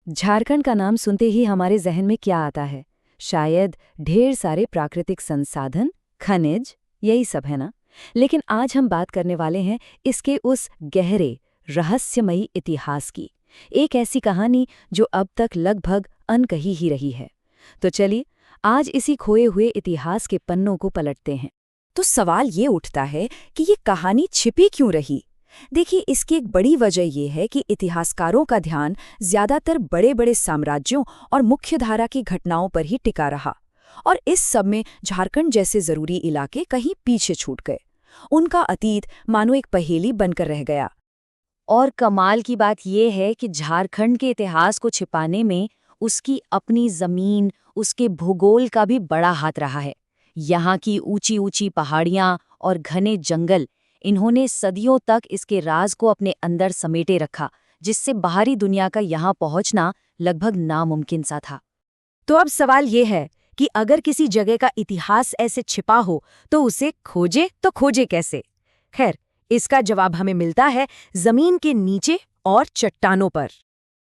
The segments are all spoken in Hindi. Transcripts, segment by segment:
झारखंड का नाम सुनते ही हमारे जहन में क्या आता है? शायद ढेर सारे प्राकृतिक संसाधन, खनिज, यही सब है ना? लेकिन आज हम बात करने वाले हैं इसके उस गहरे, रहस्यमयी इतिहास की। एक ऐसी कहानी जो अब तक लगभग अनकही ही रही है। तो चलिए, आज इसी खोए हुए इतिहास के पन्नों को पलटते हैं। तो सवाल ये उठता है कि ये कहानी छिपी क्यों रही। देखिए, इसकी एक बड़ी वजह ये है कि इतिहासकारों का ध्यान ज्यादातर बड़े बड़े साम्राज्यों और मुख्यधारा की घटनाओं पर ही टिका रहा, और इस सब में झारखंड जैसे जरूरी इलाके कहीं पीछे छूट गए। उनका अतीत मानो एक पहेली बनकर रह गया। और कमाल की बात यह है कि झारखंड के इतिहास को छिपाने में उसकी अपनी जमीन, उसके भूगोल का भी बड़ा हाथ रहा है। यहाँ की ऊंची ऊंची पहाड़ियाँ और घने जंगल, इन्होंने सदियों तक इसके राज को अपने अंदर समेटे रखा, जिससे बाहरी दुनिया का यहाँ पहुँचना लगभग नामुमकिन सा था। तो अब सवाल ये है कि अगर किसी जगह का इतिहास ऐसे छिपा हो तो उसे खोजे तो खोजे कैसे। खैर, इसका जवाब हमें मिलता है जमीन के नीचे और चट्टानों पर।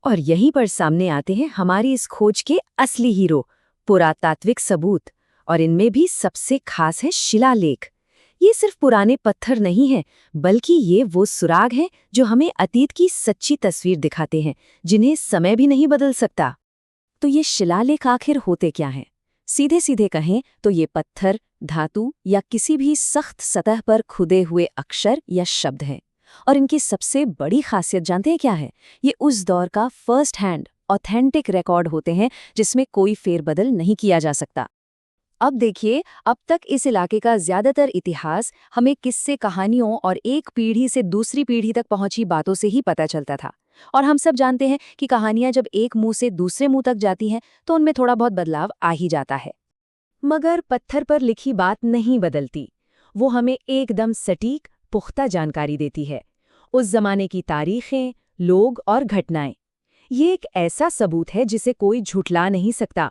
और यहीं पर सामने आते हैं हमारी इस खोज के असली हीरो, पुरातात्विक सबूत। और इनमें भी सबसे खास है शिलालेख। ये सिर्फ पुराने पत्थर नहीं हैं, बल्कि ये वो सुराग हैं जो हमें अतीत की सच्ची तस्वीर दिखाते हैं, जिन्हें समय भी नहीं बदल सकता। तो ये शिलालेख आखिर होते क्या हैं? सीधे सीधे कहें तो ये पत्थर, धातु या किसी भी सख्त सतह पर खुदे हुए अक्षर या शब्द हैं। और इनकी सबसे बड़ी खासियत जानते हैं क्या है? ये उस दौर का फर्स्ट हैंड, ऑथेंटिक रिकॉर्ड होते हैं जिसमें कोई फेरबदल नहीं किया जा सकता। अब देखिए, अब तक इस इलाके का ज्यादातर इतिहास हमें किस्से, कहानियों और एक पीढ़ी से दूसरी पीढ़ी तक पहुंची बातों से ही पता चलता था। और हम सब जानते हैं कि कहानियां जब एक मुंह से दूसरे मुंह तक जाती हैं तो उनमें थोड़ा बहुत बदलाव आ ही जाता है। मगर पत्थर पर लिखी बात नहीं बदलती। वो हमें एकदम सटीक, पुख्ता जानकारी देती है। उस जमाने की तारीखें, लोग और घटनाएं। ये एक ऐसा सबूत है जिसे कोई झुठला नहीं सकता।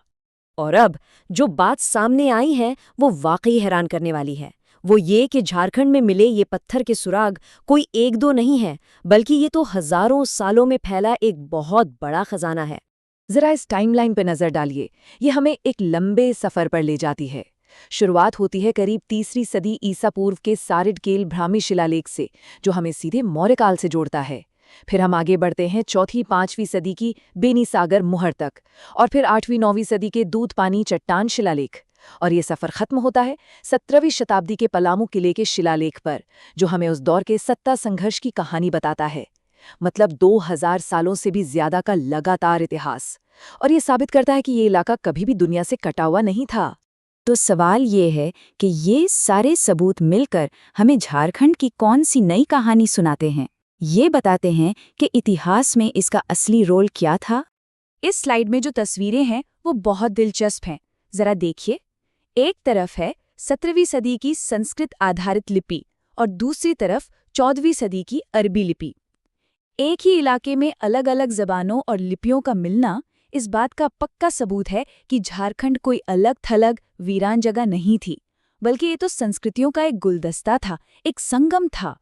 और अब जो बात सामने आई है वो वाकई हैरान करने वाली है। वो ये कि झारखंड में मिले ये पत्थर के सुराग कोई एक दो नहीं है, बल्कि ये तो हजारों सालों में फैला एक बहुत बड़ा खजाना है। जरा इस टाइमलाइन पर नजर डालिए। ये हमें एक लंबे सफर पर ले जाती है। शुरुआत होती है करीब 3री सदी ईसा पूर्व के सारिडकेल ब्राह्मी शिलालेख से, जो हमें सीधे मौर्य काल से जोड़ता है। फिर हम आगे बढ़ते हैं 4वीं-5वीं सदी की बेनीसागर मुहर तक, और फिर 8वीं-9वीं सदी के दूध पानी चट्टान शिलालेख। और ये सफ़र ख़त्म होता है 17वीं शताब्दी के पलामू किले के शिलालेख पर, जो हमें उस दौर के सत्ता संघर्ष की कहानी बताता है। मतलब 2000 सालों से भी ज्यादा का लगातार इतिहास। और ये साबित करता है कि ये इलाका कभी भी दुनिया से कटा हुआ नहीं था। तो सवाल ये है कि ये सारे सबूत मिलकर हमें झारखंड की कौन सी नई कहानी सुनाते हैं? ये बताते हैं कि इतिहास में इसका असली रोल क्या था। इस स्लाइड में जो तस्वीरें हैं वो बहुत दिलचस्प हैं। जरा देखिए, एक तरफ है 17वीं सदी की संस्कृत आधारित लिपि और दूसरी तरफ 14वीं सदी की अरबी लिपि। एक ही इलाके में अलग अलग जबानों और लिपियों का मिलना इस बात का पक्का सबूत है कि झारखंड कोई अलग थलग वीरान जगह नहीं थी, बल्कि ये तो संस्कृतियों का एक गुलदस्ता था, एक संगम था।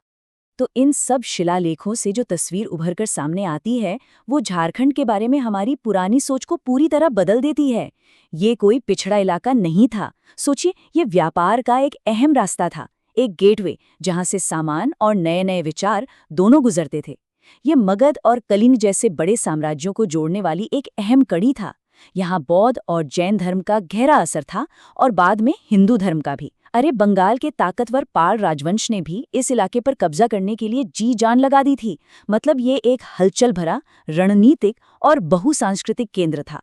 तो इन सब शिलालेखों से जो तस्वीर उभर कर सामने आती है वो झारखंड के बारे में हमारी पुरानी सोच को पूरी तरह बदल देती है। ये कोई पिछड़ा इलाका नहीं था। सोचिए, ये व्यापार का एक अहम रास्ता था, एक गेटवे जहां से सामान और नए नए विचार दोनों गुजरते थे। ये मगध और कलिंग जैसे बड़े साम्राज्यों को जोड़ने वाली एक अहम कड़ी था। यहाँ बौद्ध और जैन धर्म का गहरा असर था, और बाद में हिंदू धर्म का भी। अरे, बंगाल के ताकतवर पाल राजवंश ने भी इस इलाके पर कब्जा करने के लिए जी जान लगा दी थी। मतलब ये एक हलचल भरा, रणनीतिक और बहुसांस्कृतिक केंद्र था।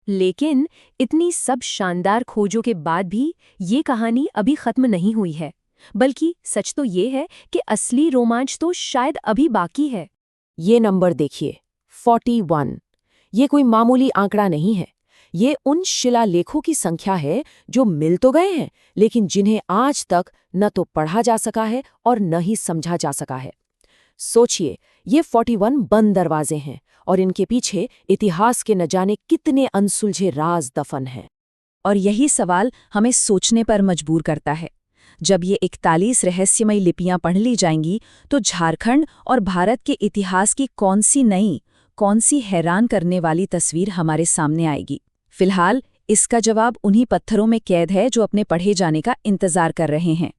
लेकिन इतनी सब शानदार खोजों के बाद भी ये कहानी अभी खत्म नहीं हुई है, बल्कि सच तो ये है कि असली रोमांच तो शायद अभी बाकी है। ये नंबर देखिए, 41। ये कोई मामूली आंकड़ा नहीं है। ये उन शिलालेखों की संख्या है जो मिल तो गए हैं, लेकिन जिन्हें आज तक न तो पढ़ा जा सका है और न ही समझा जा सका है। सोचिए, ये 41 बंद दरवाजे हैं और इनके पीछे इतिहास के न जाने कितने अनसुलझे राज दफन हैं। और यही सवाल हमें सोचने पर मजबूर करता है। जब ये 41 रहस्यमयी लिपियां पढ़ ली जाएंगी तो झारखंड और भारत के इतिहास की कौन सी नई, कौन सी हैरान करने वाली तस्वीर हमारे सामने आएगी। फिलहाल इसका जवाब उन्हीं पत्थरों में कैद है जो अपने पढ़े जाने का इंतजार कर रहे हैं।